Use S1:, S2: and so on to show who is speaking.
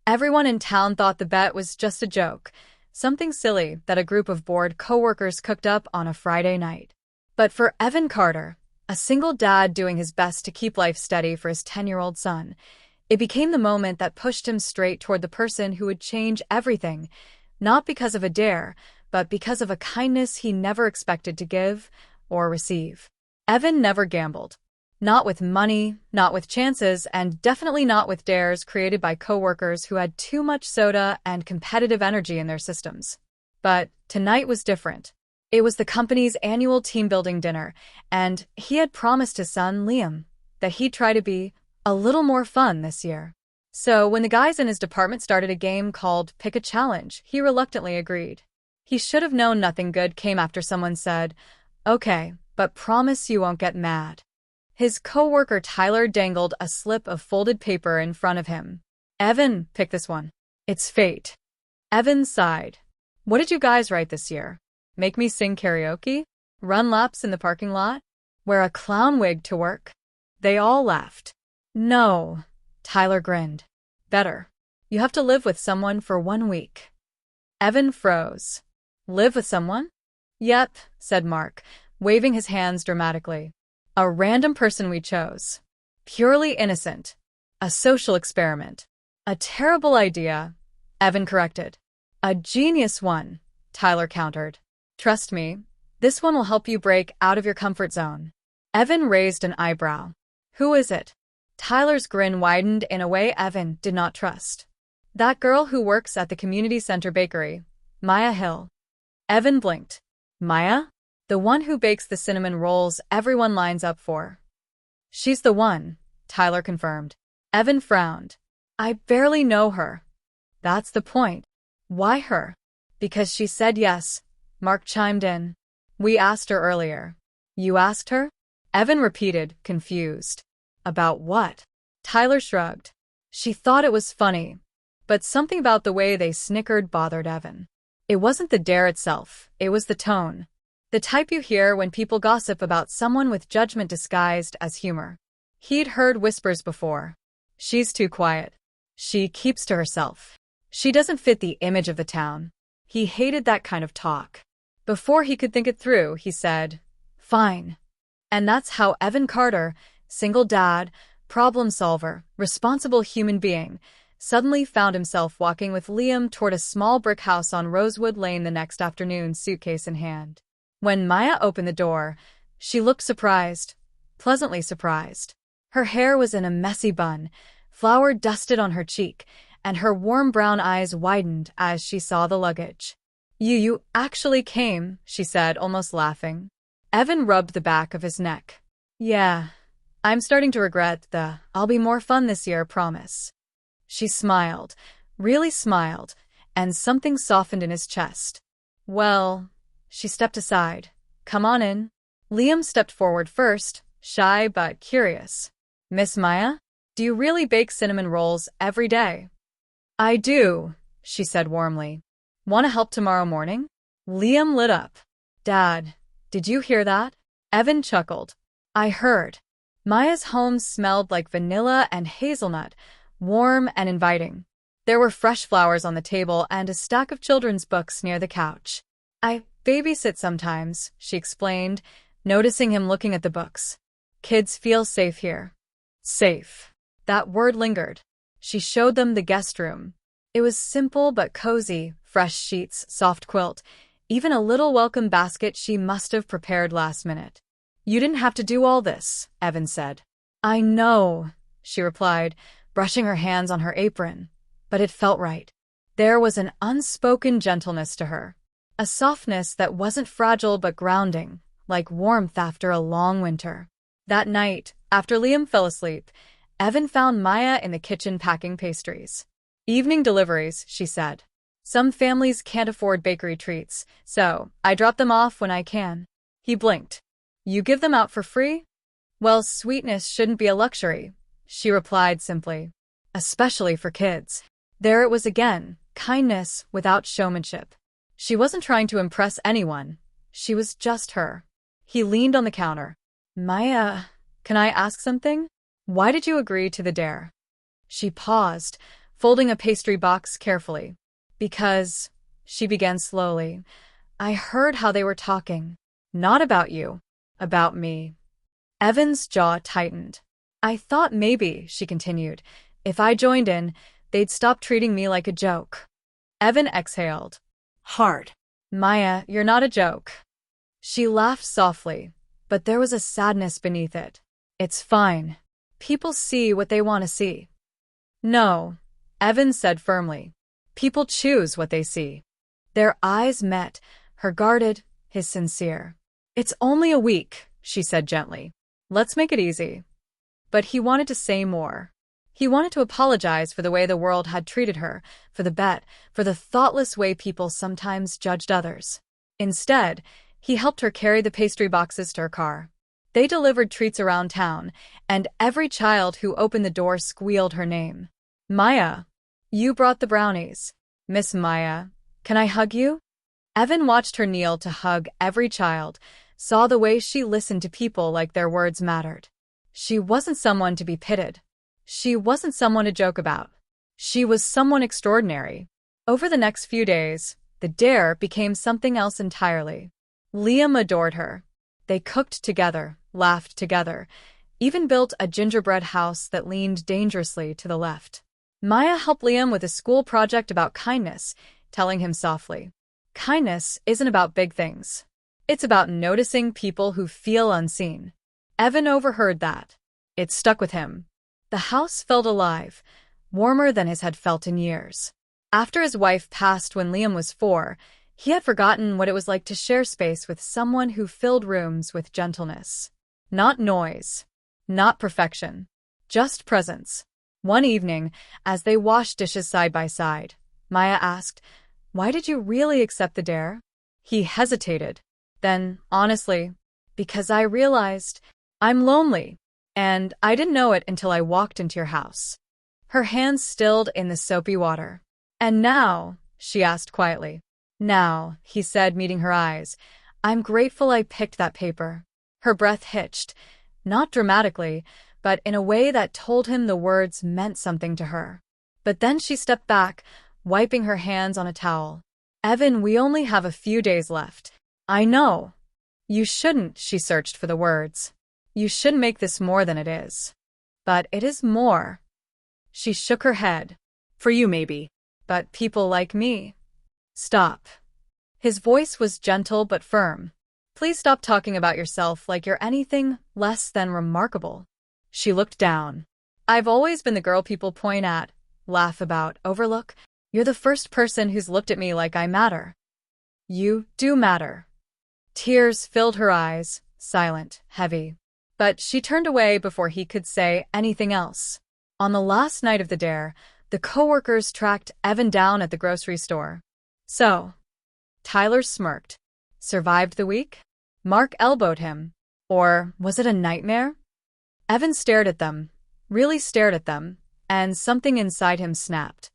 S1: Everyone in town thought the bet was just a joke, something silly that a group of bored coworkers cooked up on a Friday night. But for Evan Carter, a single dad doing his best to keep life steady for his 10-year-old son, it became the moment that pushed him straight toward the person who would change everything, not because of a dare, but because of a kindness he never expected to give or receive. Evan never gambled. Not with money, not with chances, and definitely not with dares created by coworkers who had too much soda and competitive energy in their systems. But tonight was different. It was the company's annual team-building dinner, and he had promised his son, Liam, that he'd try to be a little more fun this year. So when the guys in his department started a game called Pick a Challenge, he reluctantly agreed. He should have known nothing good came after someone said, "Okay, but promise you won't get mad." His coworker Tyler dangled a slip of folded paper in front of him. "Evan, pick this one. It's fate." Evan sighed. "What did you guys write this year? Make me sing karaoke? Run laps in the parking lot? Wear a clown wig to work?" They all laughed. "No," Tyler grinned. "Better. You have to live with someone for 1 week." Evan froze. "Live with someone?" "Yep," said Mark, waving his hands dramatically. "A random person we chose. Purely innocent. A social experiment." "A terrible idea," Evan corrected. "A genius one," Tyler countered. "Trust me, this one will help you break out of your comfort zone." Evan raised an eyebrow. "Who is it?" Tyler's grin widened in a way Evan did not trust. "That girl who works at the community center bakery, Maya Hill." Evan blinked. "Maya? The one who bakes the cinnamon rolls everyone lines up for." "She's the one," Tyler confirmed. Evan frowned. "I barely know her." "That's the point." "Why her?" "Because she said yes," Mark chimed in. "We asked her earlier." "You asked her?" Evan repeated, confused. "About what?" Tyler shrugged. "She thought it was funny." But something about the way they snickered bothered Evan. It wasn't the dare itself, it was the tone. The type you hear when people gossip about someone with judgment disguised as humor. He'd heard whispers before. "She's too quiet. She keeps to herself. She doesn't fit the image of the town." He hated that kind of talk. Before he could think it through, he said, "Fine." And that's how Evan Carter, single dad, problem solver, responsible human being, suddenly found himself walking with Liam toward a small brick house on Rosewood Lane the next afternoon, suitcase in hand. When Maya opened the door, she looked surprised, pleasantly surprised. Her hair was in a messy bun, flour dusted on her cheek, and her warm brown eyes widened as she saw the luggage. You actually came," she said, almost laughing. Evan rubbed the back of his neck. "Yeah, I'm starting to regret the I'll be more fun this year promise." She smiled, really smiled, and something softened in his chest. "Well," she stepped aside. "Come on in." Liam stepped forward first, shy but curious. "Miss Maya, do you really bake cinnamon rolls every day?" "I do," she said warmly. "Want to help tomorrow morning?" Liam lit up. "Dad, did you hear that?" Evan chuckled. "I heard." Maya's home smelled like vanilla and hazelnut, warm and inviting. There were fresh flowers on the table and a stack of children's books near the couch. "I babysit sometimes," she explained, noticing him looking at the books. "Kids feel safe here." Safe. That word lingered. She showed them the guest room. It was simple but cozy, fresh sheets, soft quilt, even a little welcome basket she must have prepared last minute. "You didn't have to do all this," Evan said. "I know," she replied, brushing her hands on her apron. But it felt right. There was an unspoken gentleness to her. A softness that wasn't fragile but grounding, like warmth after a long winter. That night, after Liam fell asleep, Evan found Maya in the kitchen packing pastries. "Evening deliveries," she said. "Some families can't afford bakery treats, so I drop them off when I can." He blinked. "You give them out for free?" "Well, sweetness shouldn't be a luxury," she replied simply. "Especially for kids." There it was again, kindness without showmanship. She wasn't trying to impress anyone. She was just her. He leaned on the counter. "Maya, can I ask something? Why did you agree to the dare?" She paused, folding a pastry box carefully. Because, she began slowly, I heard how they were talking. Not about you. About me. Evan's jaw tightened. I thought maybe, she continued, if I joined in, they'd stop treating me like a joke. Evan exhaled. Hard. Maya, you're not a joke. She laughed softly, but there was a sadness beneath it. It's fine. People see what they want to see. No, Evan said firmly. People choose what they see. Their eyes met, her guarded, his sincere. It's only a week, she said gently. Let's make it easy. But he wanted to say more. He wanted to apologize for the way the world had treated her, for the bet, for the thoughtless way people sometimes judged others. Instead, he helped her carry the pastry boxes to her car. They delivered treats around town, and every child who opened the door squealed her name. Maya, you brought the brownies. Miss Maya, can I hug you? Evan watched her kneel to hug every child, saw the way she listened to people like their words mattered. She wasn't someone to be pitied. She wasn't someone to joke about. She was someone extraordinary. Over the next few days, the dare became something else entirely. Liam adored her. They cooked together, laughed together, even built a gingerbread house that leaned dangerously to the left. Maya helped Liam with a school project about kindness, telling him softly, kindness isn't about big things. It's about noticing people who feel unseen. Evan overheard that. It stuck with him. The house felt alive, warmer than his had felt in years. After his wife passed when Liam was 4, he had forgotten what it was like to share space with someone who filled rooms with gentleness. Not noise. Not perfection. Just presence. One evening, as they washed dishes side by side, Maya asked, why did you really accept the dare? He hesitated. Then, honestly, because I realized I'm lonely, and I didn't know it until I walked into your house. Her hands stilled in the soapy water. And now, she asked quietly. Now, he said, meeting her eyes, I'm grateful I picked that paper. Her breath hitched, not dramatically, but in a way that told him the words meant something to her. But then she stepped back, wiping her hands on a towel. Evan, we only have a few days left. I know. You shouldn't, she searched for the words. You shouldn't make this more than it is. But it is more. She shook her head. For you, maybe. But people like me. Stop. His voice was gentle but firm. Please stop talking about yourself like you're anything less than remarkable. She looked down. I've always been the girl people point at, laugh about, overlook. You're the first person who's looked at me like I matter. You do matter. Tears filled her eyes, silent, heavy. But she turned away before he could say anything else. On the last night of the dare, the coworkers tracked Evan down at the grocery store. So, Tyler smirked. Survived the week? Mark elbowed him. Or was it a nightmare? Evan stared at them, really stared at them, and something inside him snapped.